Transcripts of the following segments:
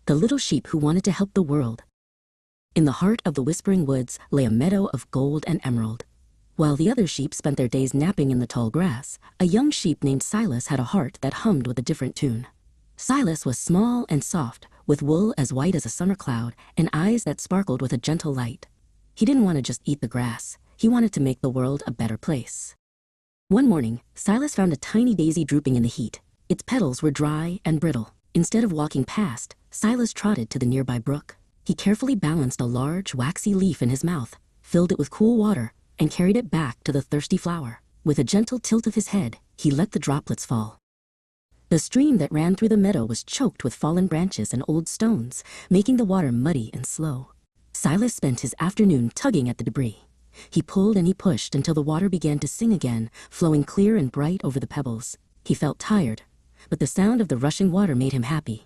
the little sheep who wanted to help the world. In the heart of the Whispering Woods lay a meadow of gold and emerald. While the other sheep spent their days napping in the tall grass, a young sheep named Silas had a heart that hummed with a different tune. Silas was small and soft, with wool as white as a summer cloud and eyes that sparkled with a gentle light. He didn't want to just eat the grass. He wanted to make the world a better place. One morning, Silas found a tiny daisy drooping in the heat. Its petals were dry and brittle. Instead of walking past, Silas trotted to the nearby brook. He carefully balanced a large, waxy leaf in his mouth, filled it with cool water, and carried it back to the thirsty flower. With a gentle tilt of his head, he let the droplets fall. The stream that ran through the meadow was choked with fallen branches and old stones, making the water muddy and slow. Silas spent his afternoon tugging at the debris. He pulled and he pushed until the water began to sing again, flowing clear and bright over the pebbles. He felt tired, but the sound of the rushing water made him happy.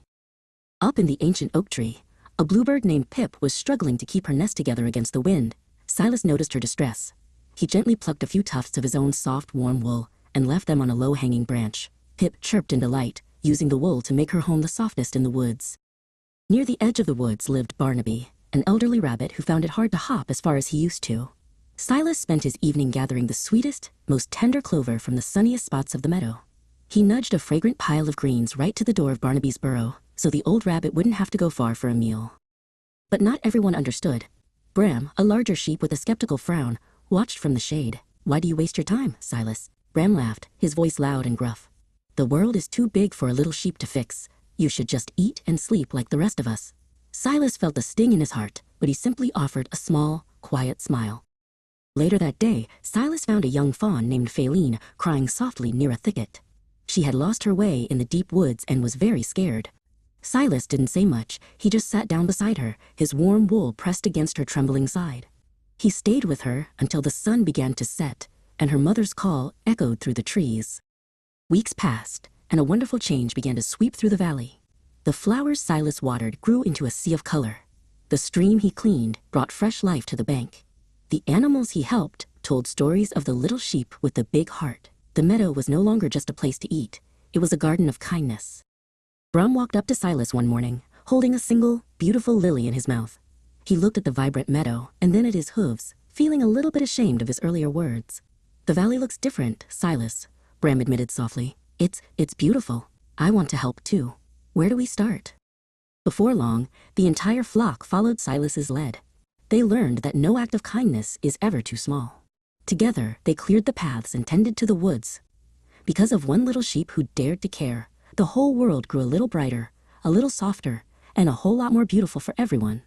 Up in the ancient oak tree, a bluebird named Pip was struggling to keep her nest together against the wind. Silas noticed her distress. He gently plucked a few tufts of his own soft, warm wool and left them on a low-hanging branch. Pip chirped in delight, using the wool to make her home the softest in the woods. Near the edge of the woods lived Barnaby, an elderly rabbit who found it hard to hop as far as he used to. Silas spent his evening gathering the sweetest, most tender clover from the sunniest spots of the meadow. He nudged a fragrant pile of greens right to the door of Barnaby's burrow, so the old rabbit wouldn't have to go far for a meal. But not everyone understood. Bram, a larger sheep with a skeptical frown, watched from the shade. "Why do you waste your time, Silas?" Bram laughed, his voice loud and gruff. "The world is too big for a little sheep to fix. You should just eat and sleep like the rest of us." Silas felt a sting in his heart, but he simply offered a small, quiet smile. Later that day, Silas found a young fawn named Faline crying softly near a thicket. She had lost her way in the deep woods and was very scared. Silas didn't say much. He just sat down beside her, his warm wool pressed against her trembling side. He stayed with her until the sun began to set, and her mother's call echoed through the trees. Weeks passed, and a wonderful change began to sweep through the valley. The flowers Silas watered grew into a sea of color. The stream he cleaned brought fresh life to the bank. The animals he helped told stories of the little sheep with the big heart. The meadow was no longer just a place to eat. It was a garden of kindness. Bram walked up to Silas one morning, holding a single, beautiful lily in his mouth. He looked at the vibrant meadow and then at his hooves, feeling a little bit ashamed of his earlier words. "The valley looks different, Silas," Bram admitted softly. It's beautiful. I want to help too. Where do we start?" Before long, the entire flock followed Silas's lead. They learned that no act of kindness is ever too small. Together, they cleared the paths and tended to the woods. Because of one little sheep who dared to care, the whole world grew a little brighter, a little softer, and a whole lot more beautiful for everyone.